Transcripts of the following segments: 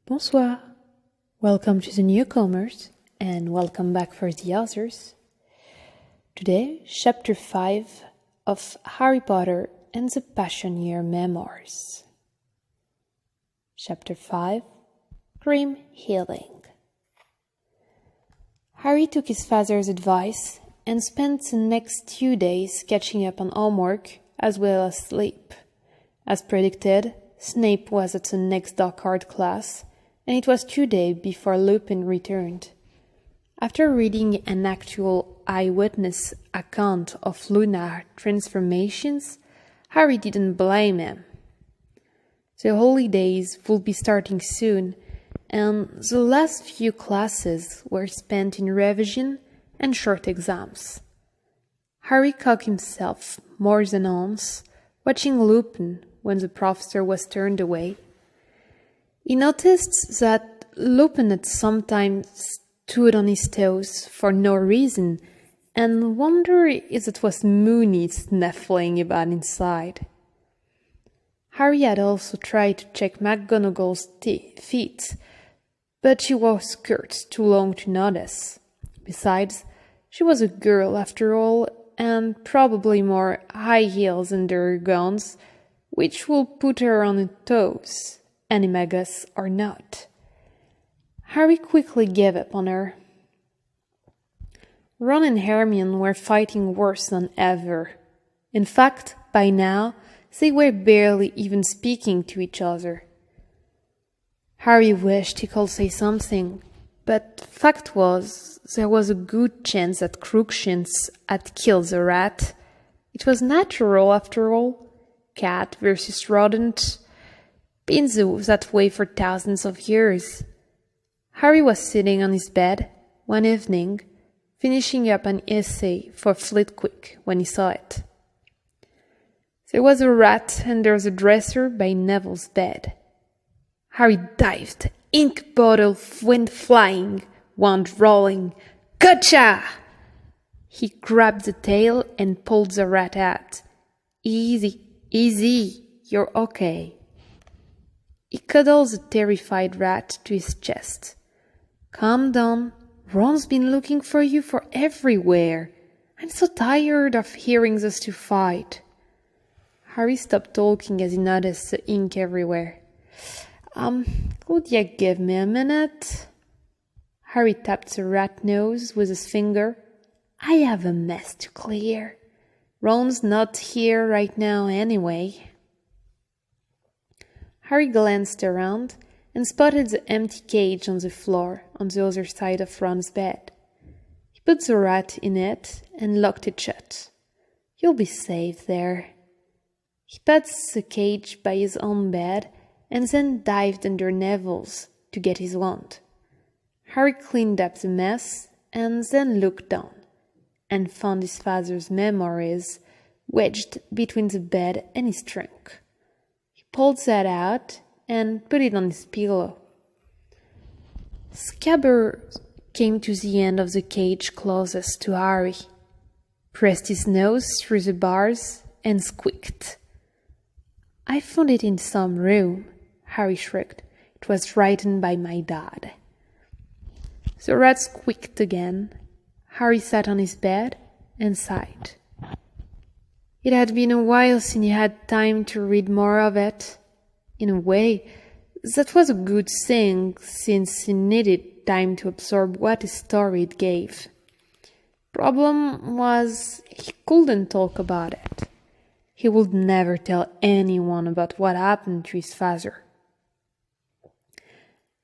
Bonsoir. Welcome to the newcomers and welcome back for the others. Today, Chapter 5 of Harry Potter and the Passioneer Memoirs. Chapter 5, Grim Healing. Harry took his father's advice and spent the next 2 days catching up on homework as well as sleep. As predicted, Snape was at the next dark art class, and it was 2 days before Lupin returned. After reading an actual eyewitness account of lunar transformations, Harry didn't blame him. The holidays would be starting soon, and the last few classes were spent in revision and short exams. Harry caught himself more than once watching Lupin when the professor was turned away. He noticed that Lupin had sometimes stood on his toes for no reason and wondered if it was Moony sniffling about inside. Harry had also tried to check McGonagall's feet, but she wore skirts too long to notice. Besides, she was a girl after all, and probably more high heels under her gowns, which would put her on her toes, animagus or not. Harry quickly gave up on her. Ron and Hermione were fighting worse than ever. In fact, by now, they were barely even speaking to each other. Harry wished he could say something, but fact was, there was a good chance that Crookshanks had killed the rat. It was natural, after all. Cat versus rodent. Been that way for thousands of years. Harry was sitting on his bed one evening, finishing up an essay for Flitwick when he saw it. There was a rat under the dresser by Neville's bed. Harry dived. Ink bottle went flying, wand rolling. Gotcha! He grabbed the tail and pulled the rat out. Easy, you're okay. He cuddled the terrified rat to his chest. Calm down. Ron's been looking for you for everywhere. I'm so tired of hearing those two fight. Harry stopped talking as he noticed the ink everywhere. Could you give me a minute? Harry tapped the rat nose with his finger. I have a mess to clear. Ron's not here right now anyway. Harry glanced around and spotted the empty cage on the floor on the other side of Ron's bed. He put the rat in it and locked it shut. You'll be safe there. He put the cage by his own bed and then dived under Neville's to get his wand. Harry cleaned up the mess and then looked down and found his father's memoirs wedged between the bed and his trunk. He pulled that out and put it on his pillow. Scabbers came to the end of the cage closest to Harry, pressed his nose through the bars, and squeaked. I found it in some room, Harry shrugged. It was frightened by my dad. The rat squeaked again. Harry sat on his bed and sighed. It had been a while since he had time to read more of it. In a way, that was a good thing, since he needed time to absorb what a story it gave. Problem was, he couldn't talk about it. He would never tell anyone about what happened to his father.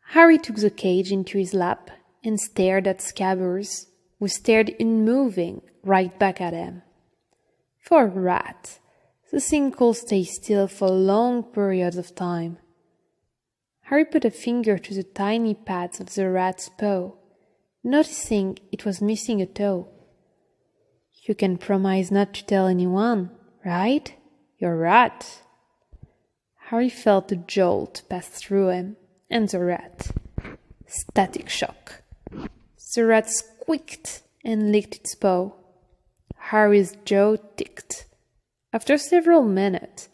Harry took the cage into his lap and stared at Scabbers, who stared unmoving right back at him. For a rat, the thing could stay still for long periods of time. Harry put a finger to the tiny pads of the rat's paw, noticing it was missing a toe. You can promise not to tell anyone, right? You're a rat. Harry felt a jolt pass through him and the rat. Static shock. The rat squeaked and licked its paw. Harry's jaw ticked. After several minutes,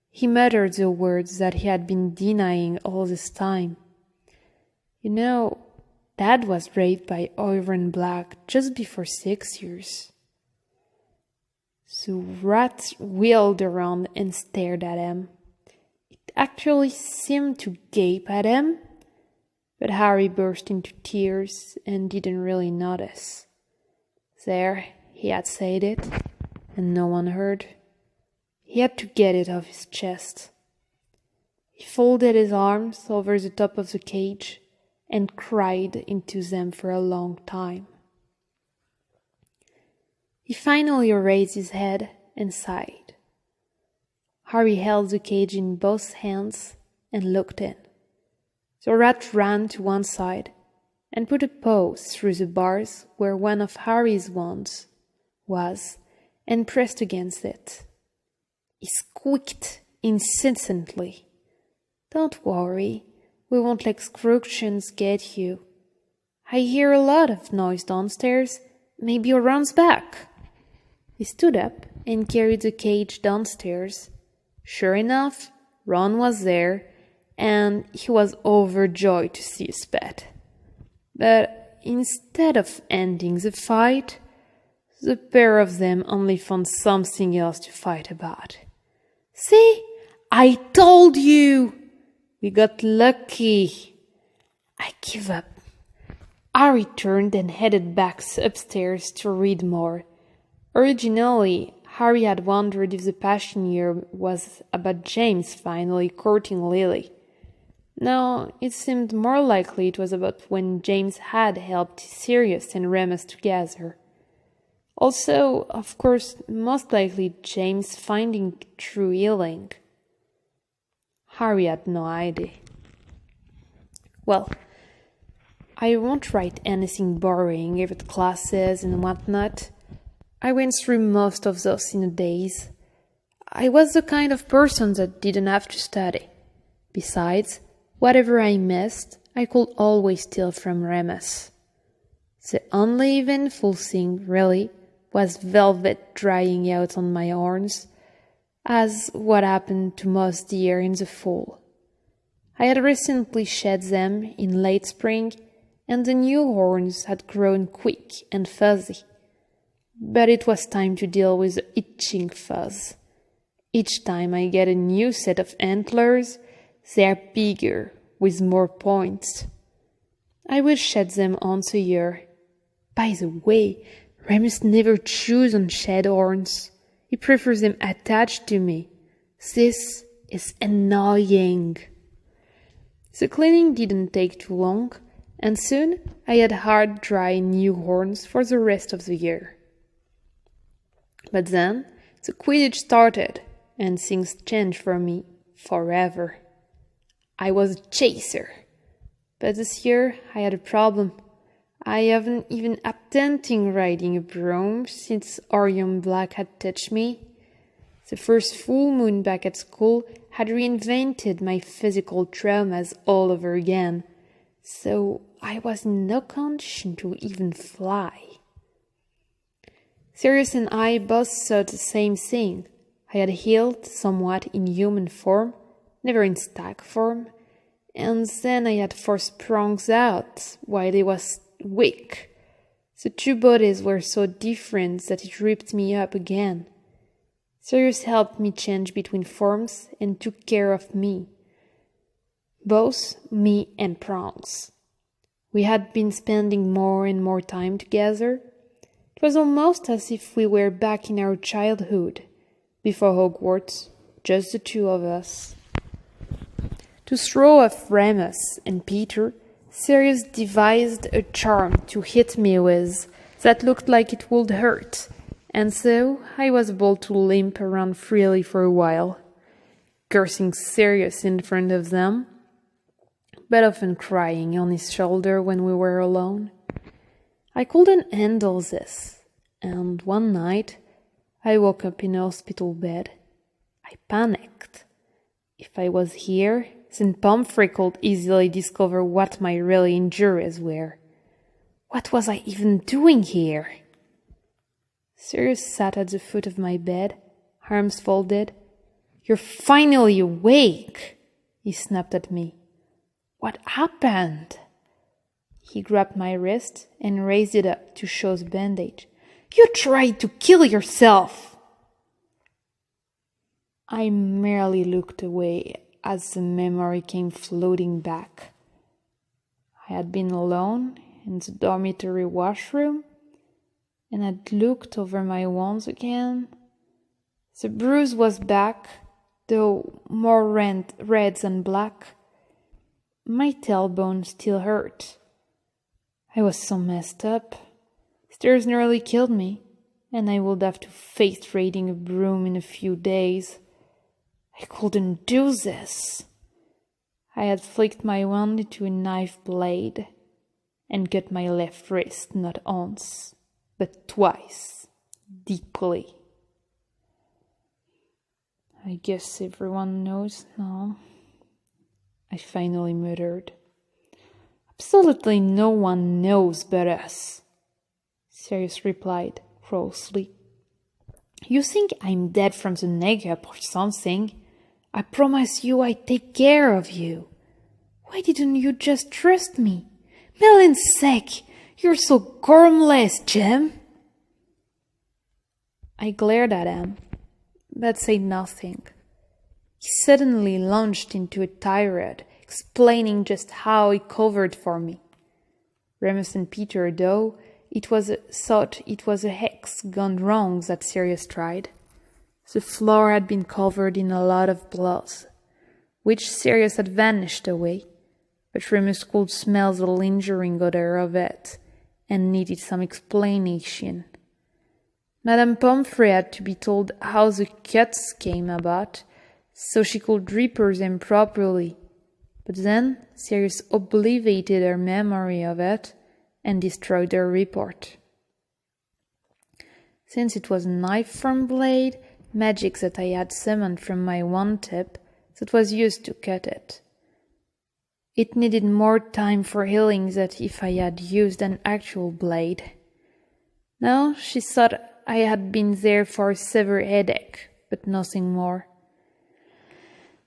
he muttered the words that he had been denying all this time. You know, Dad was raped by Iron Black just before 6 years. The rat wheeled around and stared at him. It actually seemed to gape at him, but Harry burst into tears and didn't really notice. There, he had said it, and no one heard. He had to get it off his chest. He folded his arms over the top of the cage and cried into them for a long time. He finally raised his head and sighed. Harry held the cage in both hands and looked in. The rat ran to one side and put a paw through the bars where one of Harry's wands was and pressed against it. He squeaked incessantly. "Don't worry, we won't let Scroogeons get you. I hear a lot of noise downstairs. Maybe Ron's back." He stood up and carried the cage downstairs. Sure enough, Ron was there, and he was overjoyed to see his pet. But instead of ending the fight, the pair of them only found something else to fight about. "See, I told you! We got lucky." I give up. Harry turned and headed back upstairs to read more. Originally, Harry had wondered if the Passion Year was about James finally courting Lily. Now, it seemed more likely it was about when James had helped Sirius and Remus together. Also, of course, most likely James finding true healing. Harry had no idea. Well, I won't write anything boring about classes and whatnot. I went through most of those in a daze. I was the kind of person that didn't have to study. Besides, whatever I missed, I could always steal from Remus. The only eventful thing, really, was velvet drying out on my horns, as what happened to most deer in the fall. I had recently shed them in late spring, and the new horns had grown quick and fuzzy. But it was time to deal with the itching fuzz. Each time I get a new set of antlers, they are bigger, with more points. I will shed them once a year. By the way, Remus never chews on shed horns. He prefers them attached to me. This is annoying. The cleaning didn't take too long, and soon I had hard, dry new horns for the rest of the year. But then the Quidditch started, and things changed for me forever. I was a chaser. But this year I had a problem. I haven't even attempted riding a broom since Orion Black had touched me. The first full moon back at school had reinvented my physical traumas all over again, so I was in no condition to even fly. Sirius and I both saw the same thing. I had healed somewhat in human form, never in stag form, and then I had four prongs out while I was weak. The two bodies were so different that it ripped me up again. Sirius helped me change between forms and took care of me. Both me and prongs. We had been spending more and more time together. It was almost as if we were back in our childhood, before Hogwarts, just the two of us. To throw off Remus and Peter, Sirius devised a charm to hit me with that looked like it would hurt, and so I was able to limp around freely for a while, cursing Sirius in front of them, but often crying on his shoulder when we were alone. I couldn't handle this, and one night I woke up in a hospital bed. I panicked. If I was here, then Pomfrey could easily discover what my real injuries were. What was I even doing here? Sirius sat at the foot of my bed, arms folded. "You're finally awake!" he snapped at me. "What happened?" He grabbed my wrist and raised it up to show the bandage. "You tried to kill yourself!" I merely looked away as the memory came floating back. I had been alone in the dormitory washroom, and I'd looked over my wounds again. The bruise was back, though more red than black. My tailbone still hurt. I was so messed up. Stairs nearly killed me, and I would have to face raiding a broom in a few days. I couldn't do this. I had flicked my wound into a knife blade and cut my left wrist not once, but twice, deeply. "I guess everyone knows now," I finally muttered. "Absolutely no one knows but us," Sirius replied crossly. "You think I'm dead from the neck up or something? I promise you I take care of you. Why didn't you just trust me? Melon sec, you're so gormless, Jim." I glared at him, but said nothing. He suddenly launched into a tirade, explaining just how he covered for me. Remus and Peter, though, thought it was a hex gone wrong that Sirius tried. The floor had been covered in a lot of blood, which Sirius had vanished away, but Remus could smell the lingering odor of it, and needed some explanation. Madame Pomfrey had to be told how the cuts came about, so she could repair them properly, but then Sirius obliterated her memory of it and destroyed her report. Since it was a knife-form blade, magic that I had summoned from my one tip, that was used to cut it. It needed more time for healing than if I had used an actual blade. Now she thought I had been there for a severe headache, but nothing more.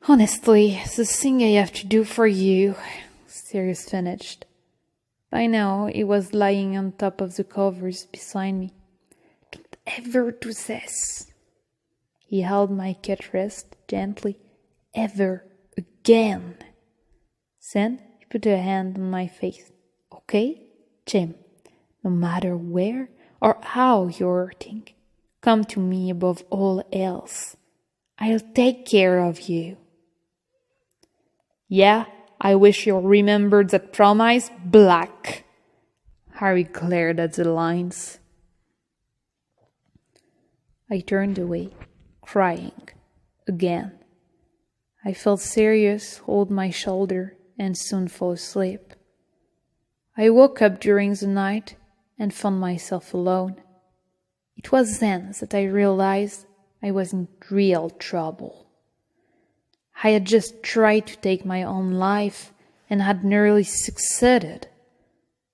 "Honestly, the thing I have to do for you," Sirius finished. By now he was lying on top of the covers beside me. "Don't ever do this." He held my cut wrist gently. "Ever again." Then he put a hand on my face. "Okay, Jim, no matter where or how you're hurting, come to me above all else. I'll take care of you." "Yeah, I wish you remembered that promise, Black." Harry glared at the lines. I turned away, crying, again. I felt Sirius hold my shoulder and soon fall asleep. I woke up during the night and found myself alone. It was then that I realized I was in real trouble. I had just tried to take my own life and had nearly succeeded.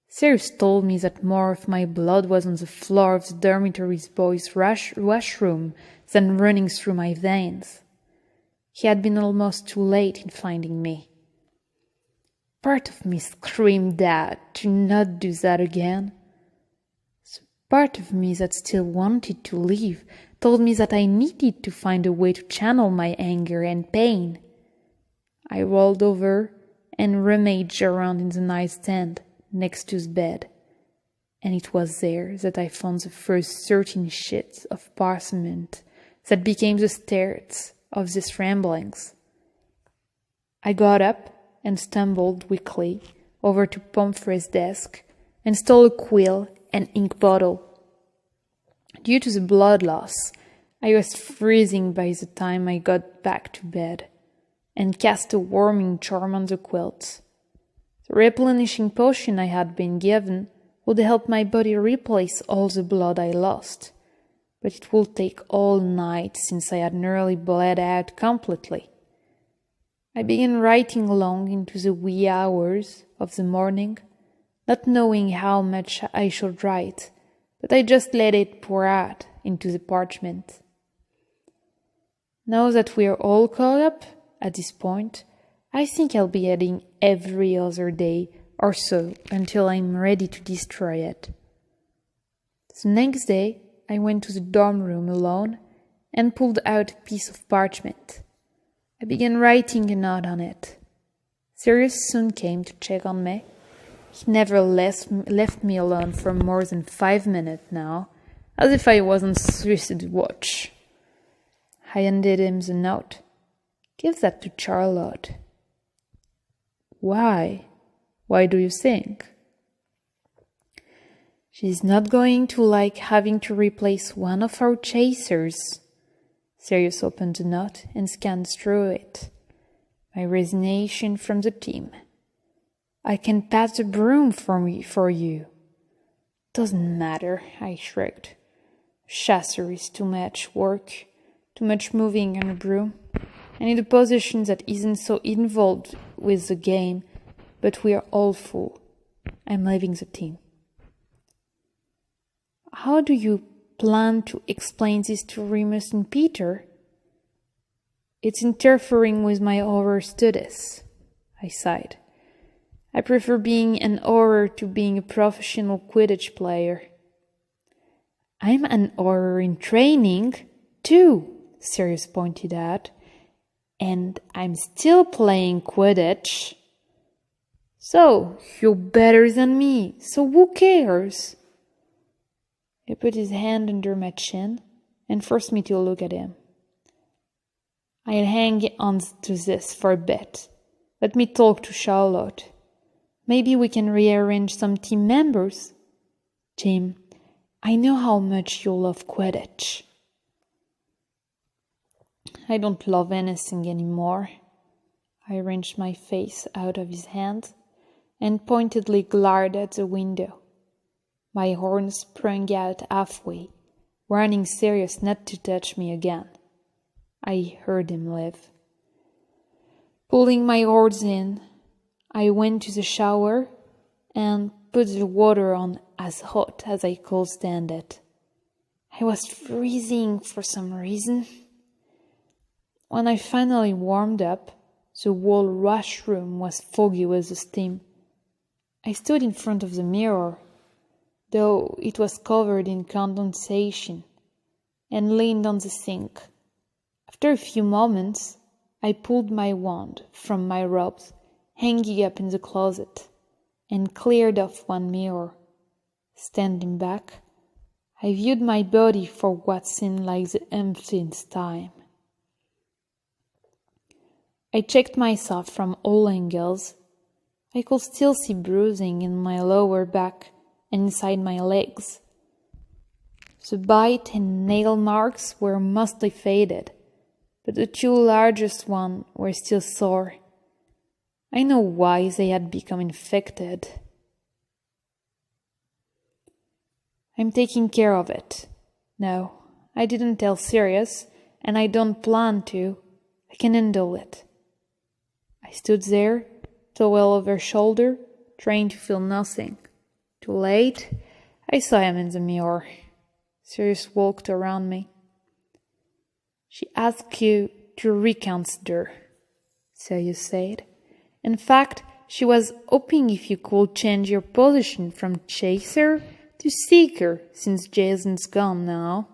Sirius told me that more of my blood was on the floor of the dormitory's boys' washroom than running through my veins. He had been almost too late in finding me. Part of me screamed out to not do that again. The part of me that still wanted to live told me that I needed to find a way to channel my anger and pain. I rolled over and rummaged around in the nightstand next to his bed, and it was there that I found the first 13 sheets of parchment that became the start of these ramblings. I got up and stumbled weakly over to Pomfrey's desk and stole a quill and ink bottle. Due to the blood loss, I was freezing by the time I got back to bed and cast a warming charm on the quilt. The replenishing potion I had been given would help my body replace all the blood I lost, but it would take all night since I had nearly bled out completely. I began writing long into the wee hours of the morning, not knowing how much I should write, but I just let it pour out into the parchment. Now that we're all caught up at this point, I think I'll be adding every other day or so, until I'm ready to destroy it. The next day, I went to the dorm room alone and pulled out a piece of parchment. I began writing a note on it. Sirius soon came to check on me. He never left me alone for more than 5 minutes now, as if I was on suicide watch. I handed him the note. Give that to Charlotte. Why? Why do you think? She's not going to like having to replace one of our chasers. Sirius opened the note and scanned through it. My resignation from the team. I can pass the broom for you. Doesn't matter, I shrugged. Chaser is too much work, too much moving on a broom. I need a position that isn't so involved with the game, but we are all full. I'm leaving the team. How do you plan to explain this to Remus and Peter? It's interfering with my horror studies, I sighed. I prefer being an horror to being a professional Quidditch player. I'm an horror in training, too, Sirius pointed out, and I'm still playing Quidditch. So, you're better than me, so who cares? He put his hand under my chin and forced me to look at him. I'll hang on to this for a bit. Let me talk to Charlotte. Maybe we can rearrange some team members. Jim, I know how much you love Quidditch. I don't love anything anymore. I wrenched my face out of his hand and pointedly glared at the window. My horns sprang out halfway, warning Sirius not to touch me again. I heard him leave. Pulling my horns in, I went to the shower and put the water on as hot as I could stand it. I was freezing for some reason. When I finally warmed up, the whole washroom was foggy with the steam. I stood in front of the mirror, though it was covered in condensation, and leaned on the sink. After a few moments, I pulled my wand from my robes hanging up in the closet and cleared off one mirror. Standing back, I viewed my body for what seemed like the umpteenth time. I checked myself from all angles. I could still see bruising in my lower back and inside my legs. The bite and nail marks were mostly faded, but the two largest ones were still sore. I know why they had become infected. I'm taking care of it. No, I didn't tell Sirius, and I don't plan to. I can handle it. I stood there, towel over shoulder, trying to feel nothing. Too late, I saw him in the mirror. Sirius walked around me. She asked you to reconsider, Sirius said. In fact, she was hoping if you could change your position from chaser to seeker, since Jason's gone now.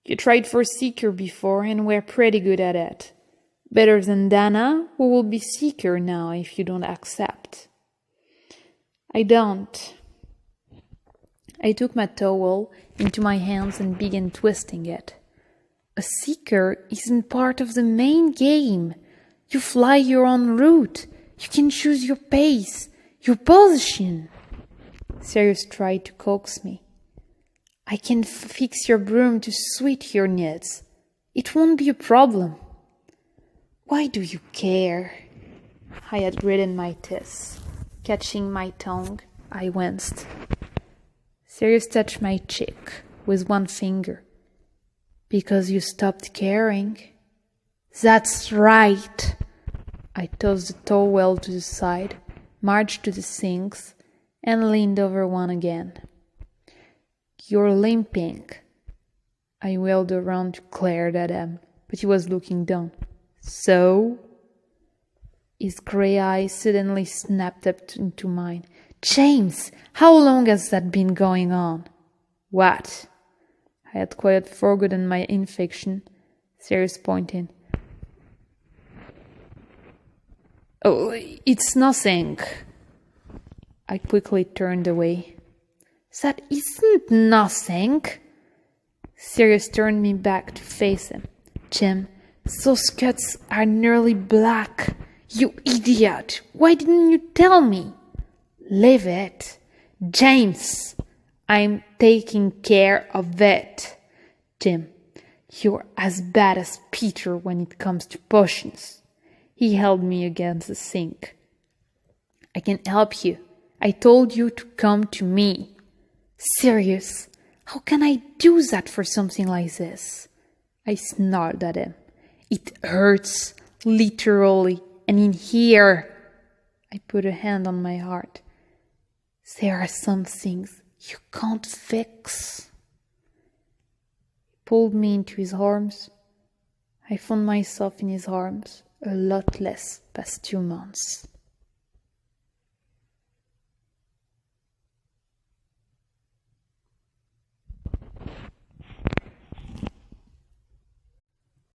You tried for seeker before and were pretty good at it. Better than Dana, who will be seeker now if you don't accept. I don't. I took my towel into my hands and began twisting it. A seeker isn't part of the main game. You fly your own route. You can choose your pace, your position. Sirius tried to coax me. I can fix your broom to suit your needs. It won't be a problem. Why do you care? I had gritted my teeth. Catching my tongue, I winced. Sirius touched my cheek with one finger. Because you stopped caring? That's right. I tossed the towel to the side, marched to the sinks, and leaned over one again. You're limping. I wheeled around to glare at him, but he was looking down. So? His grey eyes suddenly snapped up into mine. James, how long has that been going on? What? I had quite forgotten my infection. Sirius pointed. Oh, it's nothing. I quickly turned away. That isn't nothing. Sirius turned me back to face him. Jim, those cuts are nearly black. You idiot! Why didn't you tell me? Leave it. James, I'm taking care of it. Jim, you're as bad as Peter when it comes to potions. He held me against the sink. I can help you. I told you to come to me. Serious? How can I do that for something like this? I snarled at him. It hurts, literally, and in here. I put a hand on my heart. There are some things you can't fix. He pulled me into his arms. I found myself in his arms a lot less past 2 months.